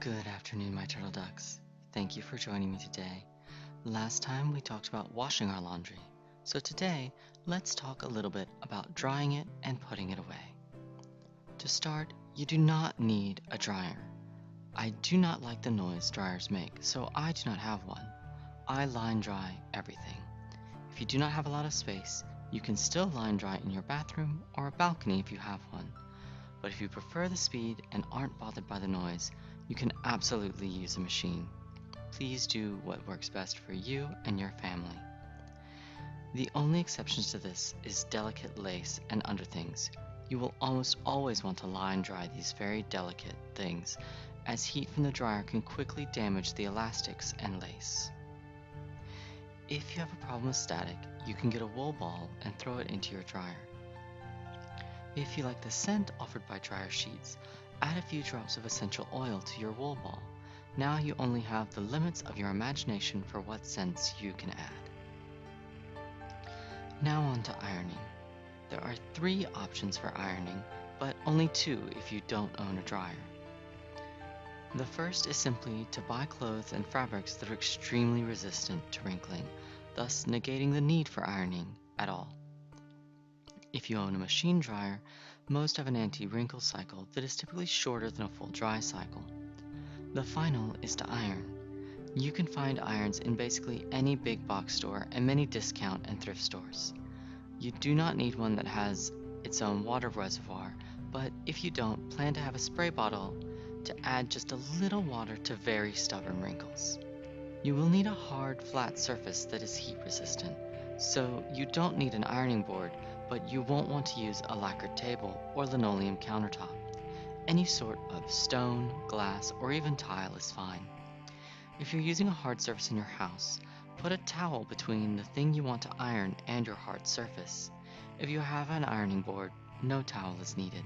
Good afternoon, my turtle ducks. Thank you for joining me today. Last time we talked about washing our laundry, so today let's talk a little bit about drying it and putting it away. To start, you do not need a dryer. I do not like the noise dryers make, so I do not have one. I line dry everything. If you do not have a lot of space, you can still line dry in your bathroom or a balcony if you have one. But if you prefer the speed and aren't bothered by the noise, you can absolutely use a machine. Please do what works best for you and your family. The only exceptions to this is delicate lace and underthings. You will almost always want to line dry these very delicate things, as heat from the dryer can quickly damage the elastics and lace. If you have a problem with static, you can get a wool ball and throw it into your dryer. If you like the scent offered by dryer sheets, add a few drops of essential oil to your wool ball. Now you only have the limits of your imagination for what scents you can add. Now on to ironing. There are 3 options for ironing, but only 2 if you don't own a dryer. The first is simply to buy clothes and fabrics that are extremely resistant to wrinkling, thus negating the need for ironing at all. If you own a machine dryer, most have an anti-wrinkle cycle that is typically shorter than a full dry cycle. The final is to iron. You can find irons in basically any big box store and many discount and thrift stores. You do not need one that has its own water reservoir, but if you don't, plan to have a spray bottle to add just a little water to very stubborn wrinkles. You will need a hard, flat surface that is heat resistant, so you don't need an ironing board, but you won't want to use a lacquered table or linoleum countertop. Any sort of stone, glass, or even tile is fine. If you're using a hard surface in your house, put a towel between the thing you want to iron and your hard surface. If you have an ironing board, no towel is needed.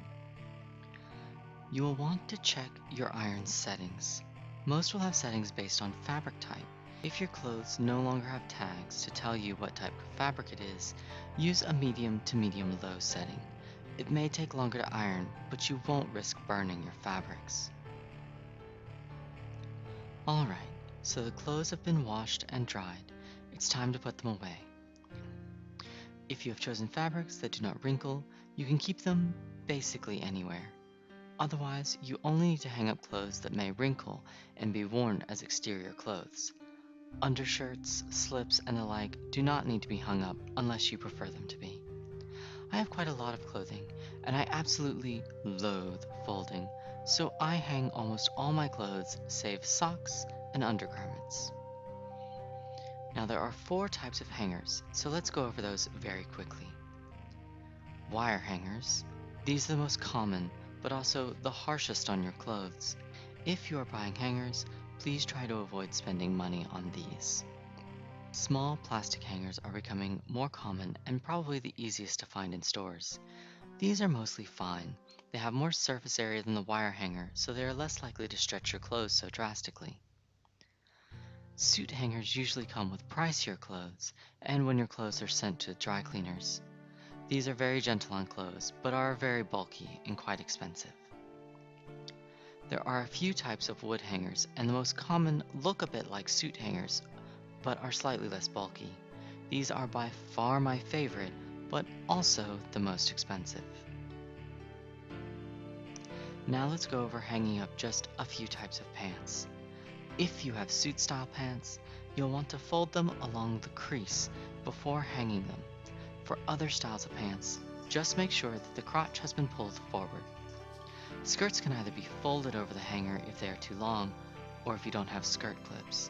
You will want to check your iron settings. Most will have settings based on fabric type. If your clothes no longer have tags to tell you what type of fabric it is, use a medium to medium-low setting. It may take longer to iron, but you won't risk burning your fabrics. Alright, so the clothes have been washed and dried. It's time to put them away. If you have chosen fabrics that do not wrinkle, you can keep them basically anywhere. Otherwise, you only need to hang up clothes that may wrinkle and be worn as exterior clothes. Undershirts, slips, and the like do not need to be hung up unless you prefer them to be. I have quite a lot of clothing, and I absolutely loathe folding, so I hang almost all my clothes save socks and undergarments. Now there are 4 types of hangers, so let's go over those very quickly. Wire hangers. These are the most common, but also the harshest on your clothes. If you are buying hangers, please try to avoid spending money on these. Small plastic hangers are becoming more common and probably the easiest to find in stores. These are mostly fine. They have more surface area than the wire hanger, so they are less likely to stretch your clothes so drastically. Suit hangers usually come with pricier clothes, and when your clothes are sent to dry cleaners. These are very gentle on clothes, but are very bulky and quite expensive. There are a few types of wood hangers, and the most common look a bit like suit hangers, but are slightly less bulky. These are by far my favorite, but also the most expensive. Now let's go over hanging up just a few types of pants. If you have suit style pants, you'll want to fold them along the crease before hanging them. For other styles of pants, just make sure that the crotch has been pulled forward. Skirts can either be folded over the hanger if they are too long, or if you don't have skirt clips.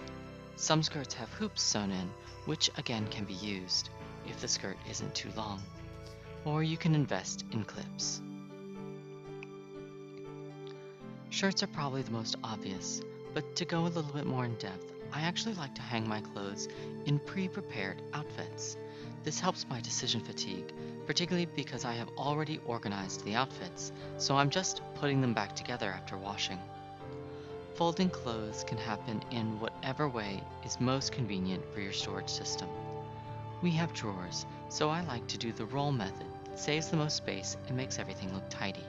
Some skirts have hoops sewn in, which again can be used if the skirt isn't too long. Or you can invest in clips. Shirts are probably the most obvious, but to go a little bit more in depth, I actually like to hang my clothes in pre-prepared outfits. This helps my decision fatigue, particularly because I have already organized the outfits, so I'm just putting them back together after washing. Folding clothes can happen in whatever way is most convenient for your storage system. We have drawers, so I like to do the roll method that saves the most space and makes everything look tidy.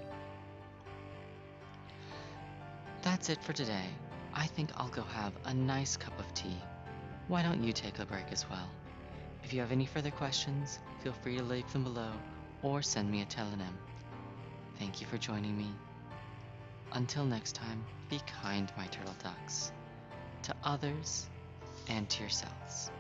that's it for today. I think I'll go have a nice cup of tea. Why don't you take a break as well? If you have any further questions, feel free to leave them below or send me a telegram. Thank you for joining me. Until next time, be kind, my turtle ducks, to others and to yourselves.